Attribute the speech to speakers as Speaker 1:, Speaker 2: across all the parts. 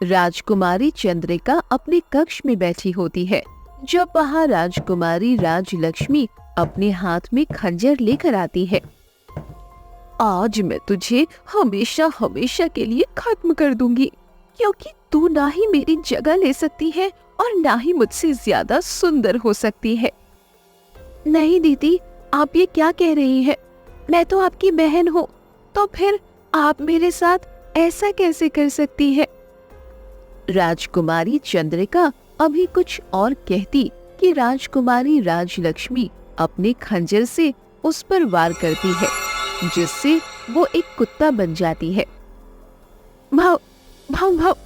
Speaker 1: राजकुमारी चंद्रिका अपने कक्ष में बैठी होती है जब वहाँ राजकुमारी राजलक्ष्मी अपने हाथ में खंजर लेकर आती है। आज मैं तुझे हमेशा हमेशा के लिए खत्म कर दूंगी, क्योंकि तू ना ही मेरी जगह ले सकती है और ना ही मुझसे ज्यादा सुंदर हो सकती है। नहीं दीदी, आप ये क्या कह रही हैं? मैं तो आपकी बहन हूँ, तो फिर आप मेरे साथ ऐसा कैसे कर सकती है? राजकुमारी चंद्रिका अभी कुछ और कहती कि राजकुमारी राजलक्ष्मी अपने खंजर से उस पर वार करती है, जिससे वो एक कुत्ता बन जाती है। भाव भाव भाव।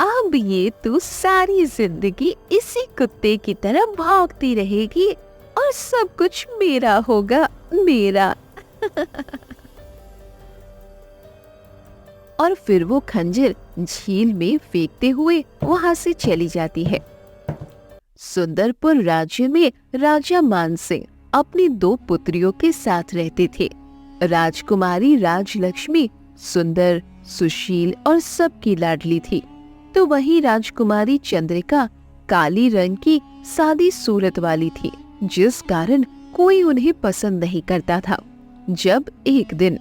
Speaker 1: अब ये तू सारी जिंदगी इसी कुत्ते की तरह भौंकती रहेगी और सब कुछ मेरा होगा, मेरा। और फिर वो खंजर झील में फेंकते हुए वहां से चली जाती है। सुंदरपुर राज्य में राजा मानसिंह अपनी 2 पुत्रियों के साथ रहते थे। राजकुमारी राजलक्ष्मी सुंदर, सुशील और सबकी लाडली थी, तो वहीं राजकुमारी चंद्रिका काली रंग की सादी सूरत वाली थी, जिस कारण कोई उन्हें पसंद नहीं करता था। जब एक दिन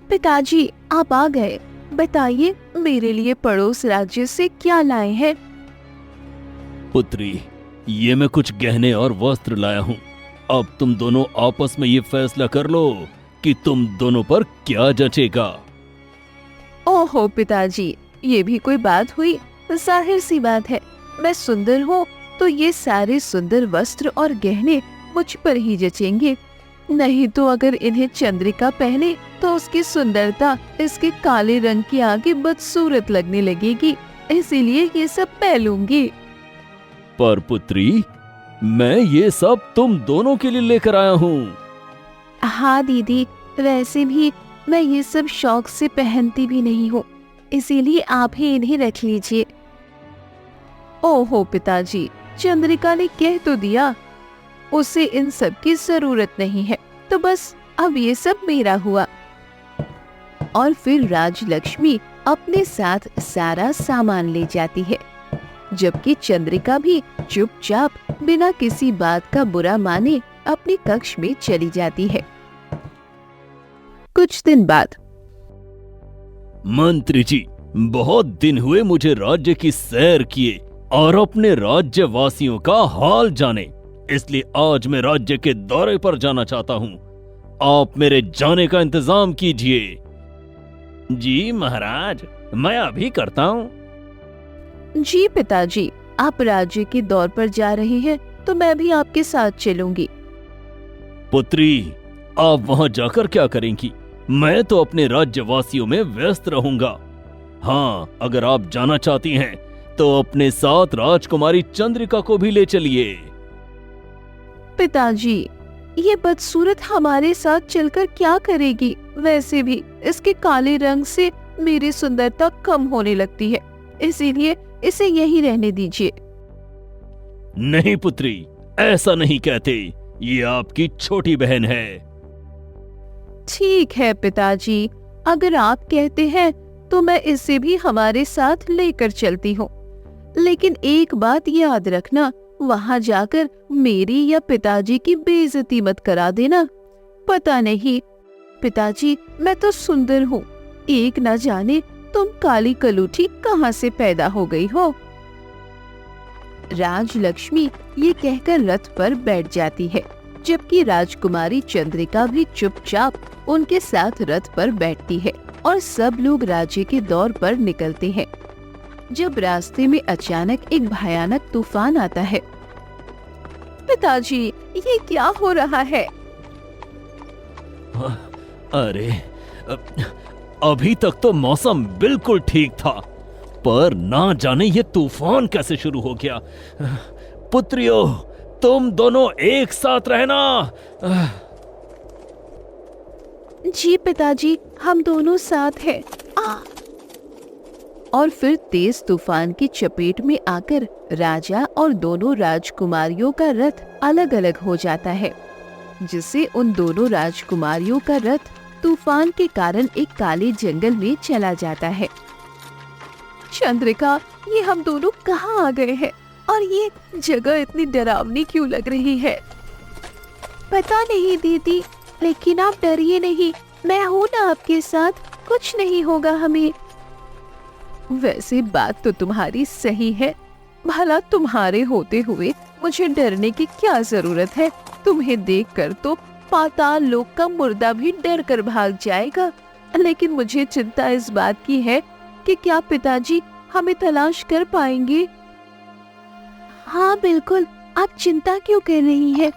Speaker 1: पिताजी आप आ गए, बताइए मेरे लिए पड़ोस राज्य से क्या लाए हैं?
Speaker 2: पुत्री, ये मैं कुछ गहने और वस्त्र लाया हूँ। अब तुम दोनों आपस में ये फैसला कर लो कि तुम दोनों पर क्या जचेगा।
Speaker 1: ओहो पिताजी, ये भी कोई बात हुई? जाहिर सी बात है, मैं सुंदर हूँ तो ये सारे सुंदर वस्त्र और गहने मुझ पर ही जचेंगे। नहीं तो अगर इन्हें चंद्रिका पहने तो उसकी सुंदरता इसके काले रंग के आगे बदसूरत लगने लगेगी, इसीलिए ये सब पहनूंगी।
Speaker 2: पर पुत्री, मैं ये सब तुम दोनों के लिए लेकर आया हूँ।
Speaker 1: हाँ दीदी, वैसे भी मैं ये सब शौक से पहनती भी नहीं हूँ, इसीलिए आप ही इन्हें रख लीजिए। ओहो पिताजी, चंद्रिका ने कह तो दिया, उसे इन सब की जरूरत नहीं है, तो बस अब ये सब मेरा हुआ। और फिर राजलक्ष्मी अपने साथ सारा सामान ले जाती है, जबकि चंद्रिका भी चुपचाप बिना किसी बात का बुरा माने अपने कक्ष में चली जाती है। कुछ दिन बाद,
Speaker 2: मंत्री जी, बहुत दिन हुए मुझे राज्य की सैर किए और अपने राज्य वासियों का हाल जाने, इसलिए आज मैं राज्य के दौरे पर जाना चाहता हूँ। आप मेरे जाने का इंतजाम कीजिए। जी महाराज, मैं अभी करता हूँ।
Speaker 1: जी पिताजी, आप राज्य के दौर पर जा रहे हैं तो मैं भी आपके साथ चलूंगी।
Speaker 2: पुत्री, आप वहाँ जाकर क्या करेंगी? मैं तो अपने राज्यवासियों में व्यस्त रहूंगा। हाँ, अगर आप जाना चाहती हैं तो अपने साथ राजकुमारी चंद्रिका को भी ले चलिए।
Speaker 1: पिताजी, ये बदसूरत हमारे साथ चलकर क्या करेगी? वैसे भी इसके काले रंग से मेरी सुंदरता कम होने लगती है, इसीलिए इसे यहीं रहने दीजिए।
Speaker 2: नहीं पुत्री, ऐसा नहीं कहते, ये आपकी छोटी बहन है।
Speaker 1: ठीक है पिताजी, अगर आप कहते हैं तो मैं इसे भी हमारे साथ लेकर चलती हूँ, लेकिन एक बात याद रखना, वहाँ जाकर मेरी या पिताजी की बेइज्जती मत करा देना। पता नहीं पिताजी, मैं तो सुंदर हूँ, एक न जाने तुम काली कलूठी कहाँ से पैदा हो गई हो। राजलक्ष्मी ये कहकर रथ पर बैठ जाती है, जबकि राजकुमारी चंद्रिका भी चुपचाप उनके साथ रथ पर बैठती है और सब लोग राज्य के दौर पर निकलते हैं। जब रास्ते में अचानक एक भयानक तूफान आता है। पिताजी, ये क्या हो रहा है?
Speaker 2: अरे, अभी तक तो मौसम बिल्कुल ठीक था, पर ना जाने ये तूफान कैसे शुरू हो गया। पुत्रियों, तुम दोनों एक साथ रहना।
Speaker 1: जी पिताजी, हम दोनों साथ हैं। और फिर तेज तूफान की चपेट में आकर राजा और दोनों राजकुमारियों का रथ अलग अलग हो जाता है, जिससे उन दोनों राजकुमारियों का रथ तूफान के कारण एक काले जंगल में चला जाता है। चंद्रिका, ये हम दोनों कहाँ आ गए हैं और ये जगह इतनी डरावनी क्यों लग रही है? पता नहीं दीदी, लेकिन आप डरिए नहीं, मैं हूँ ना आपके साथ, कुछ नहीं होगा हमें। वैसे बात तो तुम्हारी सही है, भला तुम्हारे होते हुए मुझे डरने की क्या जरूरत है? तुम्हें देखकर तो पाताल लोक का मुर्दा भी डर कर भाग जाएगा। लेकिन मुझे चिंता इस बात की है कि क्या पिताजी हमें तलाश कर पाएंगे? हाँ बिल्कुल, आप चिंता क्यों कर रही हैं?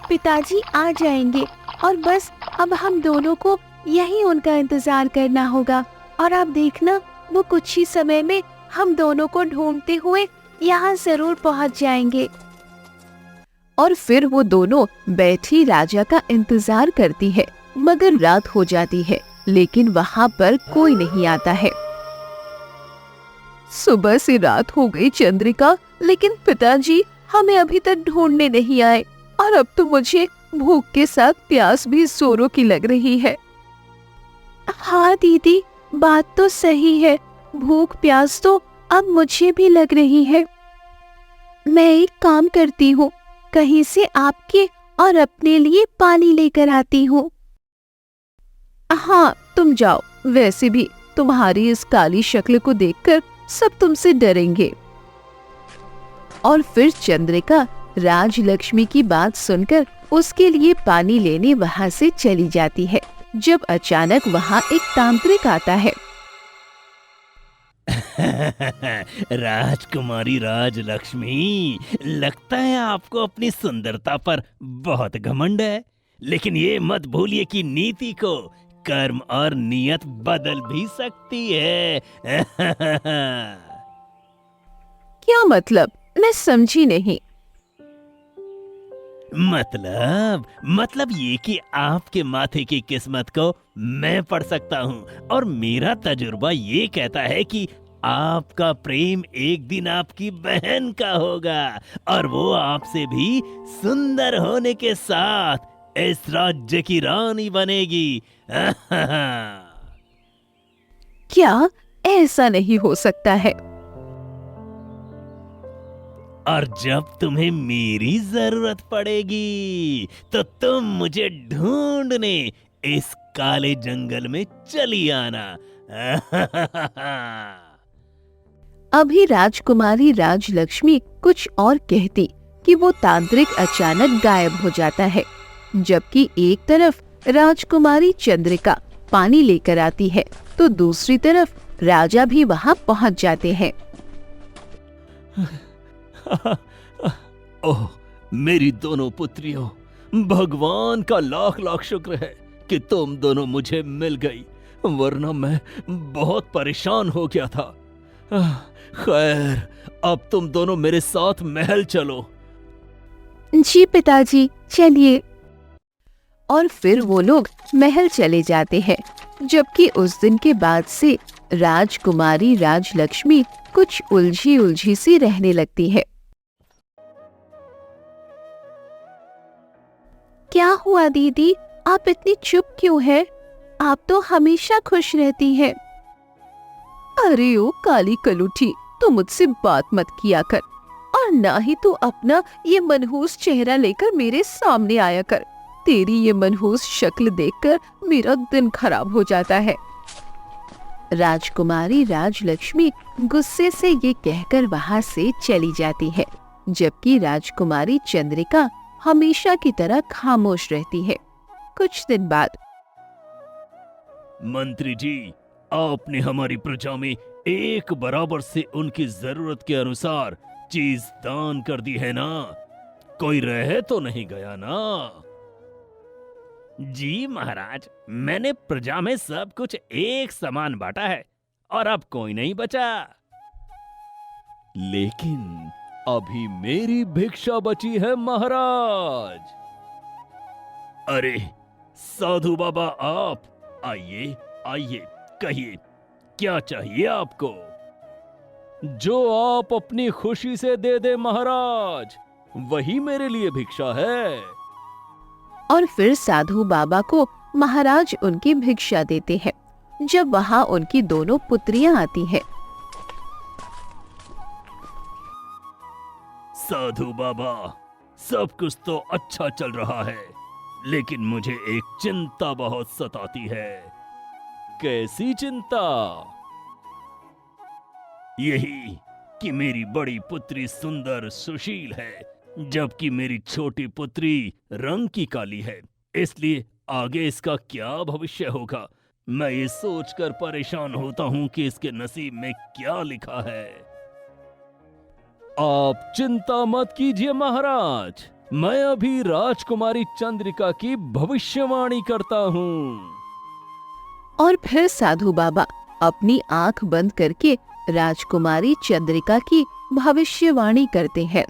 Speaker 1: पिताजी आ जाएंगे और बस अब हम दोनों को यही उनका इंतजार करना होगा। और आप देखना, वो कुछ ही समय में हम दोनों को ढूंढते हुए यहाँ जरूर पहुँच जाएंगे। और फिर वो दोनों बैठी राजा का इंतजार करती है, मगर रात हो जाती है, लेकिन वहाँ पर कोई नहीं आता है। सुबह से रात हो गई चंद्रिका, लेकिन पिताजी हमें अभी तक ढूंढने नहीं आए और अब तो मुझे भूख के साथ प्यास भी जोरों की लग रही है। हाँ दीदी, बात तो सही है, भूख प्यास तो अब मुझे भी लग रही है। मैं एक काम करती हूँ, कहीं से आपके और अपने लिए पानी लेकर आती हूँ। हाँ तुम जाओ, वैसे भी तुम्हारी इस काली शक्ल को देखकर सब तुमसे डरेंगे। और फिर चंद्रिका राजलक्ष्मी की बात सुनकर उसके लिए पानी लेने वहाँ से चली जाती है, जब अचानक वहाँ एक तांत्रिक आता है।
Speaker 2: राजकुमारी राजलक्ष्मी, लगता है आपको अपनी सुंदरता पर बहुत घमंड है, लेकिन ये मत भूलिए कि नीति को कर्म और नियत बदल भी सकती है।
Speaker 1: क्या मतलब? मैं समझी नहीं।
Speaker 2: मतलब ये कि आपके माथे की किस्मत को मैं पढ़ सकता हूँ और मेरा तजुर्बा ये कहता है कि आपका प्रेम एक दिन आपकी बहन का होगा और वो आपसे भी सुंदर होने के साथ इस राज्य की रानी बनेगी।
Speaker 1: क्या ऐसा नहीं हो सकता है?
Speaker 2: और जब तुम्हें मेरी जरूरत पड़ेगी तो तुम मुझे ढूंढने इस काले जंगल में चली आना।
Speaker 1: अभी राजकुमारी राजलक्ष्मी कुछ और कहती कि वो तांत्रिक अचानक गायब हो जाता है, जबकि एक तरफ राजकुमारी चंद्रिका पानी लेकर आती है तो दूसरी तरफ राजा भी वहाँ पहुँच जाते हैं।
Speaker 2: ओह, मेरी दोनों पुत्रियों, भगवान का लाख लाख शुक्र है कि तुम दोनों मुझे मिल गई, वरना मैं बहुत परेशान हो गया था। खैर, अब तुम दोनों मेरे साथ महल चलो।
Speaker 1: जी पिताजी, चलिए। और फिर वो लोग महल चले जाते हैं, जबकि उस दिन के बाद से राजकुमारी राजलक्ष्मी कुछ उलझी उलझी सी रहने लगती है। क्या हुआ दीदी, आप इतनी चुप क्यों हैं? आप तो हमेशा खुश रहती हैं। अरे ओ काली कलूठी, तो मुझसे बात मत किया कर और ना ही तू अपना ये मनहूस चेहरा लेकर मेरे सामने आया कर। तेरी ये मनहूस शक्ल देखकर मेरा दिन खराब हो जाता है। राजकुमारी राजलक्ष्मी गुस्से से ये कहकर वहाँ से चली जाती है, जबकि राजकुमारी चंद्रिका हमेशा की तरह खामोश रहती है। कुछ दिन बाद,
Speaker 2: मंत्री जी, आपने हमारी प्रजा में एक बराबर से उनकी जरूरत के अनुसार चीज दान कर दी है ना? कोई रह तो नहीं गया ना? जी महाराज, मैंने प्रजा में सब कुछ एक समान बांटा है और अब कोई नहीं बचा। लेकिन अभी मेरी भिक्षा बची है महाराज। अरे साधु बाबा, आप आइए आइए, कहिए क्या चाहिए आपको? जो आप अपनी खुशी से दे दे महाराज, वही मेरे लिए भिक्षा है।
Speaker 1: और फिर साधु बाबा को महाराज उनकी भिक्षा देते हैं। जब वहाँ उनकी दोनों पुत्रियां आती हैं।
Speaker 2: साधु बाबा, सब कुछ तो अच्छा चल रहा है, लेकिन मुझे एक चिंता बहुत सताती है। कैसी चिंता? यही कि मेरी बड़ी पुत्री सुंदर सुशील है, जबकि मेरी छोटी पुत्री रंग की काली है। इसलिए आगे इसका क्या भविष्य होगा, मैं ये सोचकर परेशान होता हूँ कि इसके नसीब में क्या लिखा है। आप चिंता मत कीजिए महाराज, मैं अभी राजकुमारी चंद्रिका की भविष्यवाणी करता हूँ।
Speaker 1: और फिर साधु बाबा अपनी आंख बंद करके राजकुमारी चंद्रिका की भविष्यवाणी करते हैं।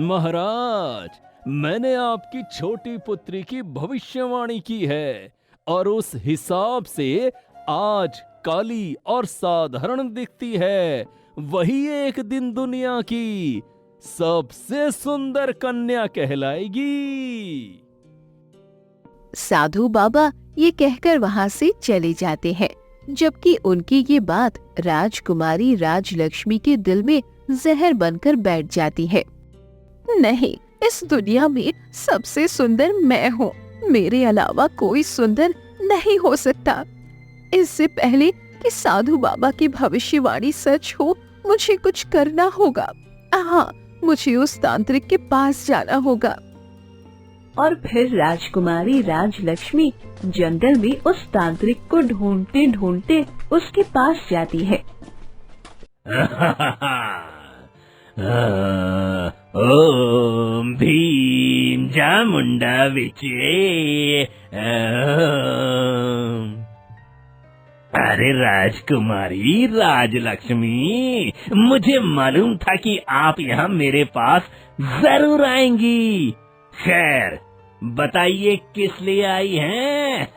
Speaker 2: महाराज, मैंने आपकी छोटी पुत्री की भविष्यवाणी की है और उस हिसाब से आज काली और साधारण दिखती है, वही एक दिन दुनिया की सबसे सुंदर कन्या कहलाएगी।
Speaker 1: साधु बाबा ये कहकर वहाँ से चले जाते हैं, जबकि उनकी ये बात राजकुमारी राजलक्ष्मी के दिल में जहर बनकर बैठ जाती है। नहीं, इस दुनिया में सबसे सुंदर मैं हूँ, मेरे अलावा कोई सुंदर नहीं हो सकता। इससे पहले कि साधु बाबा की भविष्यवाणी सच हो, मुझे कुछ करना होगा। हाँ, मुझे उस तांत्रिक के पास जाना होगा। और फिर राजकुमारी राजलक्ष्मी जंगल में उस तांत्रिक को ढूंढते ढूंढते उसके पास जाती है।
Speaker 2: ओम भीम चामुंडा विचे। अरे राजकुमारी राजलक्ष्मी, मुझे मालूम था कि आप यहाँ मेरे पास जरूर आएंगी। खैर, बताइए किस लिए आई हैं?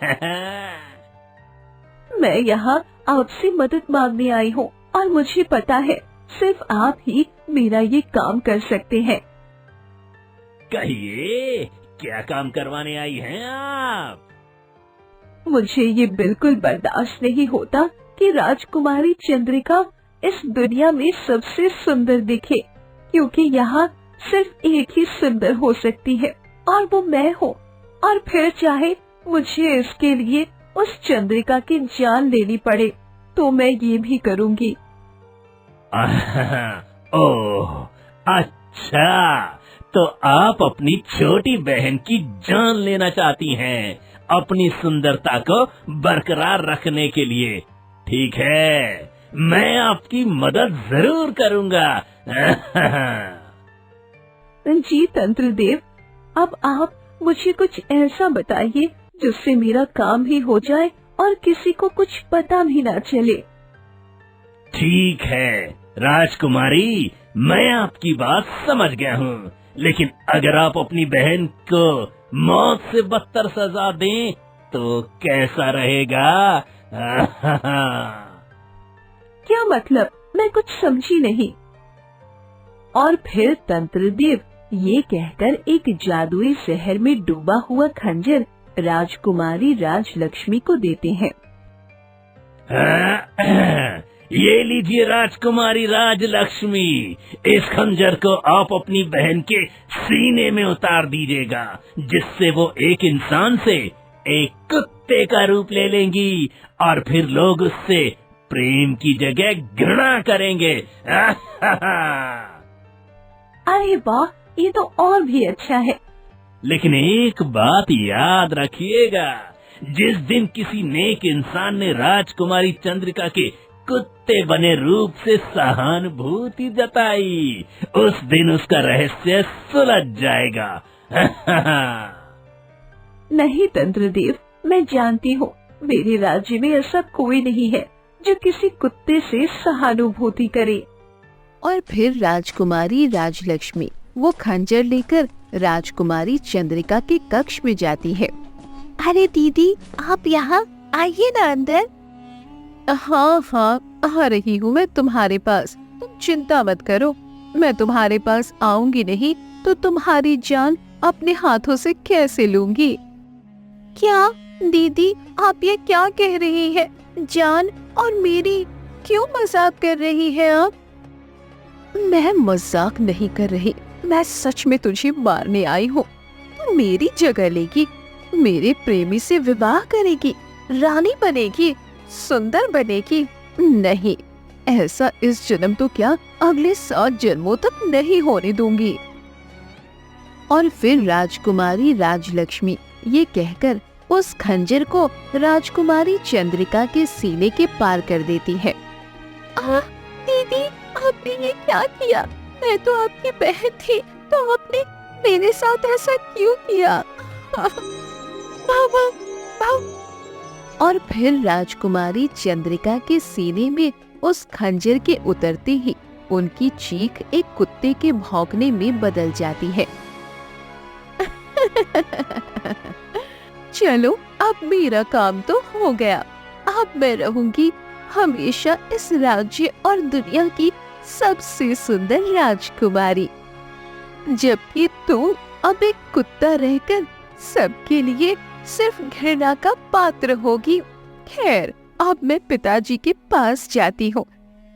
Speaker 1: मैं यहाँ आपसे मदद मांगने आई हूँ और मुझे पता है सिर्फ आप ही मेरा ये काम कर सकते हैं।
Speaker 2: कहिए, क्या काम करवाने आई हैं आप?
Speaker 1: मुझे ये बिल्कुल बर्दाश्त नहीं होता कि राजकुमारी चंद्रिका इस दुनिया में सबसे सुंदर दिखे, क्योंकि यहाँ सिर्फ एक ही सुंदर हो सकती है और वो मैं हूँ। और फिर चाहे मुझे इसके लिए उस चंद्रिका की जान लेनी पड़े तो मैं ये भी करूँगी।
Speaker 2: ओह, अच्छा, तो आप अपनी छोटी बहन की जान लेना चाहती हैं अपनी सुंदरता को बरकरार रखने के लिए। ठीक है, मैं आपकी मदद जरूर करूँगा।
Speaker 1: जी तंत्रदेव, अब आप मुझे कुछ ऐसा बताइए जिससे मेरा काम ही हो जाए और किसी को कुछ पता भी ना चले।
Speaker 2: ठीक है राजकुमारी, मैं आपकी बात समझ गया हूँ, लेकिन अगर आप अपनी बहन को मौत से बदतर सजा दें तो कैसा रहेगा?
Speaker 1: क्या मतलब? मैं कुछ समझी नहीं। और फिर तंत्रदेव ये कहकर एक जादुई शहर में डूबा हुआ खंजर राजकुमारी राजलक्ष्मी को देते हैं।
Speaker 2: ये लीजिए राजकुमारी राजलक्ष्मी, इस खंजर को आप अपनी बहन के सीने में उतार दीजिएगा, जिससे वो एक इंसान से एक कुत्ते का रूप ले लेंगी और फिर लोग उससे प्रेम की जगह घृणा करेंगे।
Speaker 1: अरे वाह, ये तो और भी अच्छा है।
Speaker 2: लेकिन एक बात याद रखिएगा, जिस दिन किसी नेक इंसान ने राजकुमारी चंद्रिका के कुत्ते बने रूप से सहानुभूति जताई, उस दिन उसका रहस्य सुलझ जाएगा।
Speaker 1: नहीं तंत्रदेव, मैं जानती हूँ मेरे राज्य में ऐसा कोई नहीं है जो किसी कुत्ते से सहानुभूति करे। और फिर राजकुमारी राजलक्ष्मी वो खंजर लेकर राजकुमारी चंद्रिका के कक्ष में जाती है। अरे दीदी, आप यहाँ आइए ना अंदर। हाँ हाँ, आ रही हूँ मैं तुम्हारे पास, तुम चिंता मत करो। मैं तुम्हारे पास आऊंगी नहीं तो तुम्हारी जान अपने हाथों से कैसे लूंगी? क्या दीदी, आप ये क्या कह रही है? जान और मेरी क्यों मजाक कर रही है आप? मैं मजाक नहीं कर रही, मैं सच में तुझे मारने आई हूँ। तू मेरी जगह लेगी, मेरे प्रेमी से विवाह करेगी, रानी बनेगी, सुंदर बनेगी? नहीं, ऐसा इस जन्म तो क्या अगले 7 जन्मों तक नहीं होने दूंगी। और फिर राजकुमारी राजलक्ष्मी ये कहकर उस खंजर को राजकुमारी चंद्रिका के सीने के पार कर देती है। दीदी, आपने ये क्या किया? मैं तो आपकी बहन थी, तो आपने मेरे साथ ऐसा क्यों किया? और फिर राजकुमारी चंद्रिका के सीने में उस खंजर के उतरते ही उनकी चीख एक कुत्ते के भौंकने में बदल जाती है। चलो, अब मेरा काम तो हो गया। अब मैं रहूंगी हमेशा इस राज्य और दुनिया की सबसे सुंदर राजकुमारी, जबकि तुम अब एक कुत्ता रहकर सबके लिए सिर्फ घृणा का पात्र होगी। खैर, अब मैं पिताजी के पास जाती हूँ,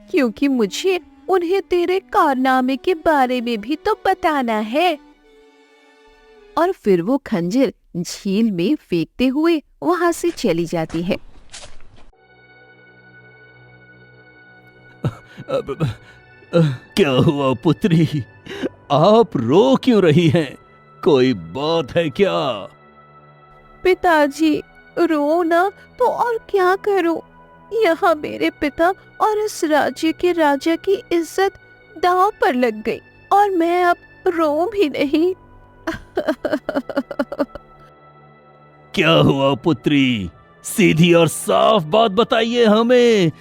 Speaker 1: क्योंकि मुझे उन्हें तेरे कारनामे के बारे में भी तो बताना है। और फिर वो खंजर झील में फेंकते हुए वहाँ से चली जाती है।
Speaker 2: क्या हुआ पुत्री, आप रो क्यों रही हैं? कोई बात है क्या?
Speaker 1: पिताजी, रो ना तो और क्या करूं? यहाँ मेरे पिता और इस राज्य के राजा की इज्जत दांव पर लग गई और मैं अब रो भी नहीं।
Speaker 2: क्या हुआ पुत्री, सीधी और साफ बात बताइए हमें।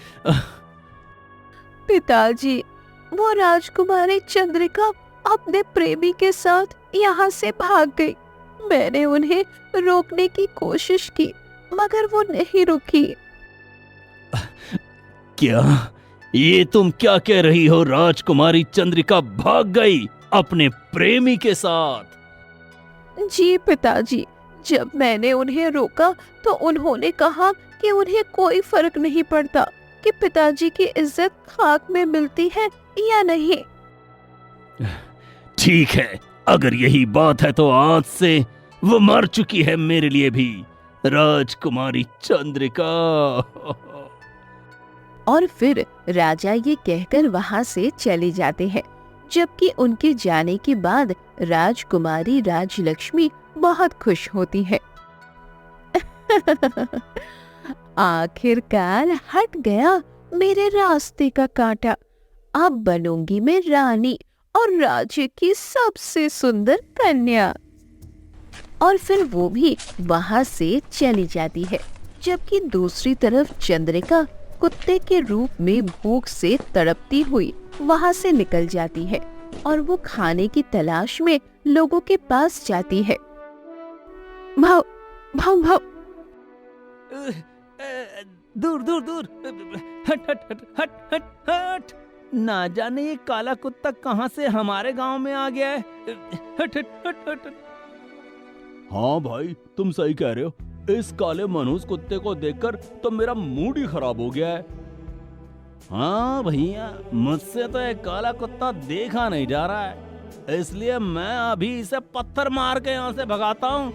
Speaker 1: पिताजी, वो राजकुमारी चंद्रिका अपने प्रेमी के साथ यहाँ से भाग गई। मैंने उन्हें रोकने की कोशिश की, मगर वो नहीं रुकी।
Speaker 2: क्या ये तुम क्या कह रही हो? राजकुमारी चंद्रिका भाग गई अपने प्रेमी के साथ?
Speaker 1: जी पिताजी, जब मैंने उन्हें रोका तो उन्होंने कहा कि उन्हें कोई फर्क नहीं पड़ता कि पिताजी की इज्जत खाक में मिलती है या नहीं।
Speaker 2: ठीक है, अगर यही बात है तो आज से वो मर चुकी है मेरे लिए भी, राजकुमारी चंद्रिका।
Speaker 1: और फिर राजा ये कहकर वहाँ से चले जाते हैं, जबकि उनके जाने के बाद राजकुमारी राजलक्ष्मी बहुत खुश होती है। आखिरकार हट गया मेरे रास्ते का कांटा। अब बनूंगी मैं रानी और राज्य की सबसे सुंदर कन्या। और फिर वो भी वहाँ से चली जाती है, जबकि दूसरी तरफ चंद्रिका कुत्ते के रूप में भूख से तड़पती हुई वहाँ से निकल जाती है और वो खाने की तलाश में लोगों के पास जाती है। भाव भाव भाव,
Speaker 2: दूर दूर दूर, हट हट हट हट हट हट। ना जाने ये काला कुत्ता कहाँ से हमारे गांव में आ गया है। हट हट हट हट। हाँ भाई, तुम सही कह रहे हो। इस काले मनहूस कुत्ते को देखकर तो मेरा मूड ही खराब हो गया है। हाँ भैया, मुझसे तो एक काला कुत्ता देखा नहीं जा रहा है, इसलिए मैं अभी इसे पत्थर मार के यहाँ से भगाता हूँ।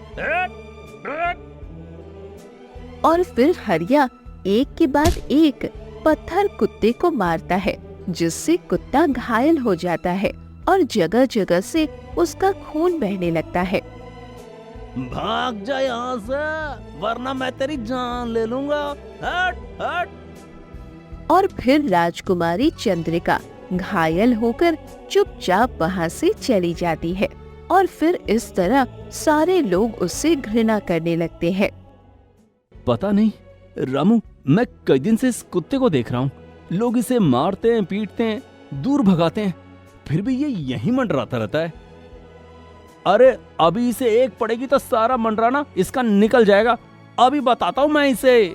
Speaker 1: और फिर हरिया एक के बाद एक पत्थर कुत्ते को मारता है, जिससे कुत्ता घायल हो जाता है और जगह जगह से उसका खून बहने लगता है।
Speaker 2: भाग जा यहाँ से, वरना मैं तेरी जान ले लूंगा। हट हट।
Speaker 1: और फिर राजकुमारी चंद्रिका घायल होकर चुपचाप वहाँ से चली जाती है और फिर इस तरह सारे लोग उससे घृणा करने लगते हैं।
Speaker 2: पता नहीं रामू, मैं कई दिन से इस कुत्ते को देख रहा हूँ। लोग इसे मारते हैं, पीटते हैं, दूर भगाते हैं, फिर भी ये यहीं मंडराता रहता है। अरे अभी इसे एक पड़ेगी तो सारा मंडराना इसका निकल जाएगा। अभी बताता हूँ मैं इसे।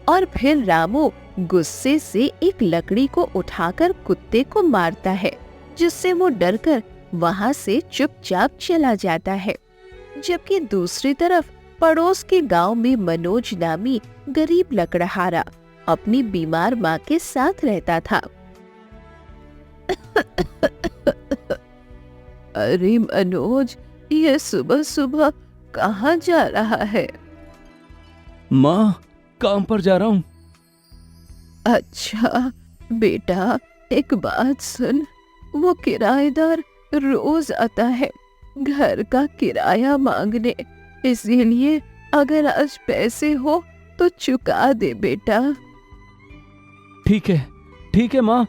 Speaker 1: और फिर रामू गुस्से से एक लकड़ी को उठाकर कुत्ते को मारता है, जिससे वो डरकर वहाँ से चुपचाप चला जाता है। जबकि दूसरी तरफ पड़ोस के गांव में मनोज नामी गरीब लकड़हारा अपनी बीमार माँ के साथ रहता था। अरे मनोज, ये सुबह सुबह कहाँ जा रहा है?
Speaker 2: माँ, काम पर जा रहा हूँ।
Speaker 1: अच्छा बेटा, एक बात सुन, वो किराएदार रोज आता है घर का किराया मांगने, इसीलिए अगर आज पैसे हो तो चुका दे बेटा।
Speaker 2: ठीक है माँ,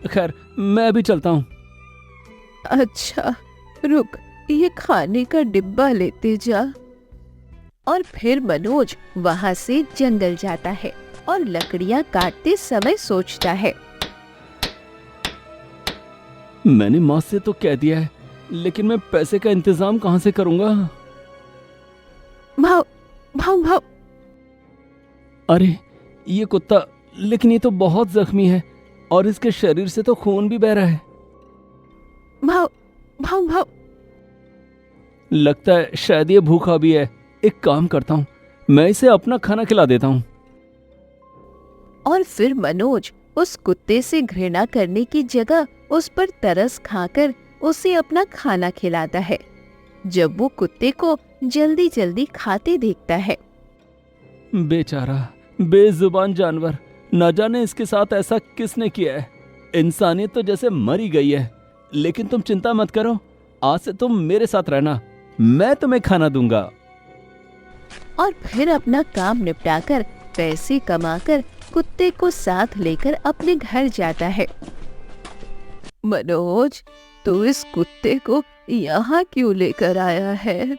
Speaker 2: खैर मैं अभी चलता हूँ।
Speaker 1: अच्छा रुक, ये खाने का डिब्बा लेते जा। और फिर मनोज वहां से जंगल जाता है और लकड़ियां काटते समय सोचता है,
Speaker 2: मैंने माँ से तो कह दिया है, लेकिन मैं पैसे का इंतजाम कहाँ से करूंगा?
Speaker 1: भाव भाव भाव।
Speaker 2: अरे ये कुत्ता, लेकिन ये तो बहुत जख्मी है और इसके शरीर से तो खून भी बह रहा है।
Speaker 1: भाव भाव भाव।
Speaker 2: लगता है शायद ये भूखा भी है। एक काम करता हूँ, मैं इसे अपना खाना खिला देता हूँ।
Speaker 1: और फिर मनोज उस कुत्ते से घृणा करने की जगह उस पर तरस खाकर उसे अपना खाना खिलाता है। जब वो कुत्ते को जल्दी जल्दी खाते देखता है,
Speaker 2: बेचारा बेजुबान जानवर, न जाने इसके साथ ऐसा किसने किया है। इंसानियत तो जैसे मरी गई है। लेकिन तुम चिंता मत करो, आज से तुम मेरे साथ रहना, मैं तुम्हें खाना दूंगा।
Speaker 1: और फिर अपना काम निपटाकर पैसे कमाकर कुत्ते को साथ लेकर अपने घर जाता है। मनोज, तू इस कुत्ते को यहाँ क्यों लेकर आया है?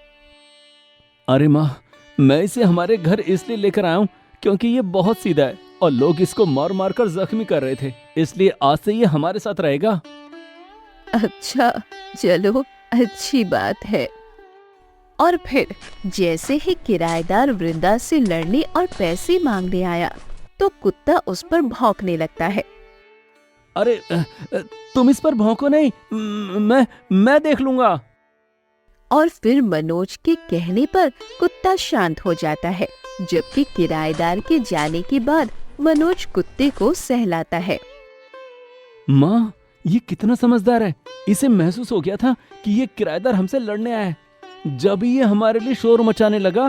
Speaker 2: अरे माँ, मैं इसे हमारे घर इसलिए लेकर आया हूँ क्योंकि ये बहुत सीधा है और लोग इसको मार मार कर जख्मी कर रहे थे, इसलिए आज से ये हमारे साथ रहेगा।
Speaker 1: अच्छा चलो, अच्छी बात है। और फिर जैसे ही किराएदार वृंदा से लड़ने और पैसे मांगने आया तो कुत्ता उस पर भौंकने लगता है।
Speaker 2: अरे तुम इस पर भौंको नहीं, मैं देख लूंगा।
Speaker 1: और फिर मनोज के कहने पर कुत्ता शांत हो जाता है, जबकि किराएदार के जाने के बाद मनोज कुत्ते को सहलाता है।
Speaker 2: माँ, ये कितना समझदार है। इसे महसूस हो गया था कि ये किराएदार हमसे लड़ने आया है, जब ये हमारे लिए शोर मचाने लगा।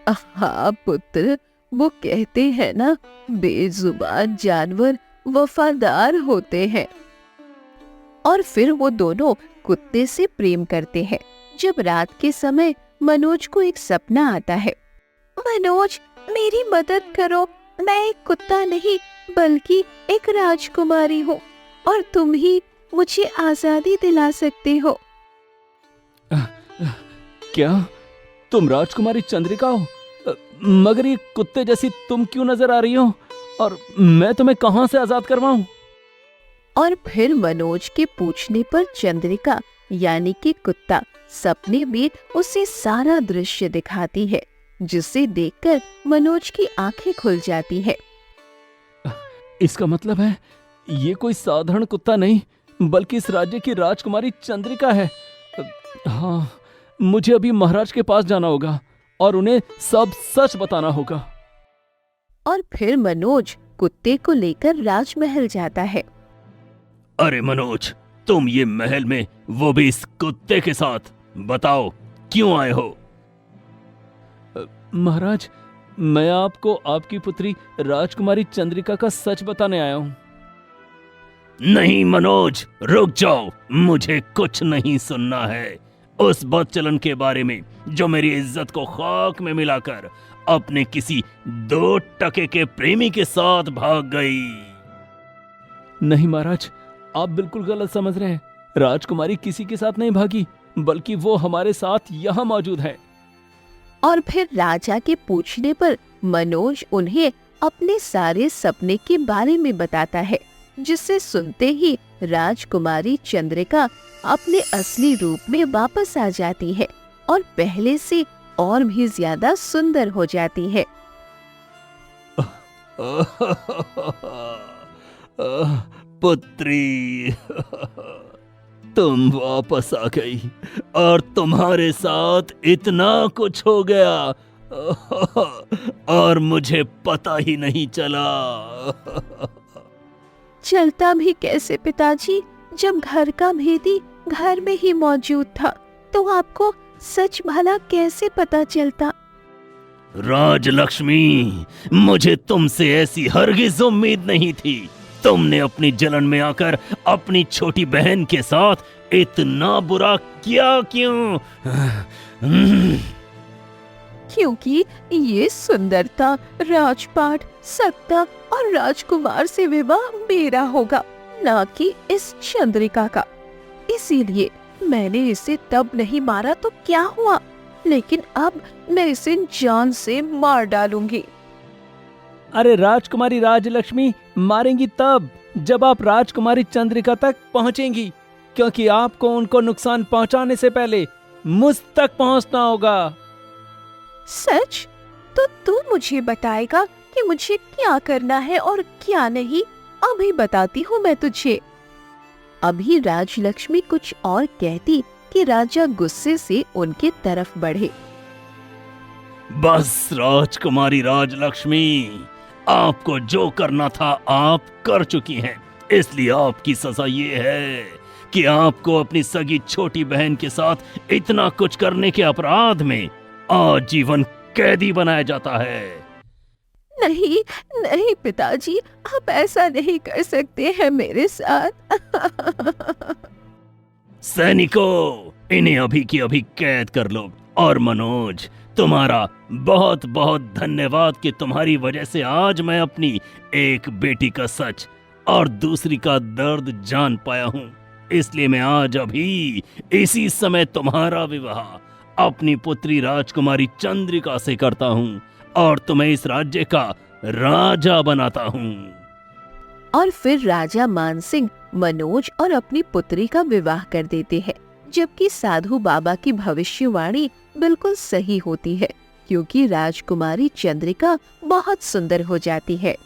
Speaker 1: हाँ पुत्र, वो कहते हैं ना, बेजुबान जानवर वफादार होते हैं। और फिर वो दोनों कुत्ते से प्रेम करते हैं। जब रात के समय मनोज को एक सपना आता है। मनोज, मेरी मदद करो, मैं एक कुत्ता नहीं बल्कि एक राजकुमारी हूँ और तुम ही मुझे आजादी दिला सकते हो।
Speaker 2: क्या तुम राजकुमारी चंद्रिका हो? मगर ये कुत्ते जैसी तुम क्यों नजर आ रही हो और मैं तुम्हें कहां से आजाद करवाऊं?
Speaker 1: और फिर मनोज के पूछने पर चंद्रिका यानी कि कुत्ता सपने में उसे सारा दृश्य दिखाती है, जिसे देखकर मनोज की आंखें खुल जाती है।
Speaker 2: इसका मतलब है ये कोई साधारण कुत्ता नहीं बल्कि इस राज्य की राजकुमारी चंद्रिका है। हाँ, मुझे अभी महाराज के पास जाना होगा और उन्हें सब सच बताना होगा।
Speaker 1: और फिर मनोज कुत्ते को लेकर राजमहल जाता है।
Speaker 2: अरे मनोज, तुम ये महल में, वो भी इस कुत्ते के साथ, बताओ क्यों आए हो? महाराज, मैं आपको आपकी पुत्री राजकुमारी चंद्रिका का सच बताने आया हूं। नहीं मनोज, रुक जाओ, मुझे कुछ नहीं सुनना है उस बदचलन के बारे में जो मेरी इज्जत को खाक में मिलाकर अपने किसी 2 टके के प्रेमी के साथ भाग गई। नहीं महाराज, आप बिल्कुल गलत समझ रहे हैं। राजकुमारी किसी के साथ नहीं भागी, बल्कि वो हमारे साथ यहाँ मौजूद है।
Speaker 1: और फिर राजा के पूछने पर मनोज उन्हें अपने सारे सपने के बारे में बताता है, जिसे सुनते ही राजकुमारी चंद्रिका अपने असली रूप में वापस आ जाती है और पहले से और भी ज्यादा सुंदर हो जाती है।
Speaker 2: पुत्री, तुम वापस आ गई और तुम्हारे साथ इतना कुछ हो गया और मुझे पता ही नहीं चला।
Speaker 1: चलता भी कैसे पिताजी, जब घर का भेदी घर में ही मौजूद था तो आपको सच भला कैसे पता चलता?
Speaker 2: राजलक्ष्मी, मुझे तुमसे ऐसी हरगिज उम्मीद नहीं थी। तुमने अपनी जलन में आकर अपनी छोटी बहन के साथ इतना बुरा किया क्यों?
Speaker 1: क्योंकि ये सुंदरता, राजपाट, सत्ता और राजकुमार से विवाह मेरा होगा, ना कि इस चंद्रिका का। इसीलिए मैंने इसे तब नहीं मारा तो क्या हुआ, लेकिन अब मैं इसे जान से मार डालूंगी।
Speaker 3: अरे राजकुमारी राजलक्ष्मी, मारेंगी तब जब आप राजकुमारी चंद्रिका तक पहुंचेंगी, क्योंकि आपको उनको नुकसान पहुंचाने से पहले मुझ तक पहुंचना होगा।
Speaker 1: सच? तो तू मुझे बताएगा कि मुझे क्या करना है और क्या नहीं। अभी बताती हूँ मैं तुझे। अभी राजलक्ष्मी कुछ और कहती कि राजा गुस्से से उनके तरफ बढ़े।
Speaker 2: बस राजकुमारी राजलक्ष्मी, आपको जो करना था आप कर चुकी हैं, इसलिए आपकी सजा ये है कि आपको अपनी सगी छोटी बहन के साथ इतना कुछ करने के अपराध में आजीवन कैदी बनाया जाता है।
Speaker 1: नहीं नहीं पिताजी, आप ऐसा नहीं कर सकते हैं मेरे साथ।
Speaker 2: सैनिकों, इन्हें अभी की अभी कैद कर लो। और मनोज, तुम्हारा बहुत बहुत धन्यवाद कि तुम्हारी वजह से आज मैं अपनी एक बेटी का सच और दूसरी का दर्द जान पाया हूँ। इसलिए मैं आज अभी इसी समय तुम्हारा विवाह अपनी पुत्री राजकुमारी चंद्रिका से करता हूँ और तुम्हें इस राज्य का राजा बनाता हूँ।
Speaker 1: और फिर राजा मानसिंह मनोज और अपनी पुत्री का विवाह कर देते हैं, जबकि साधु बाबा की भविष्यवाणी बिल्कुल सही होती है, क्योंकि राजकुमारी चंद्रिका बहुत सुंदर हो जाती है।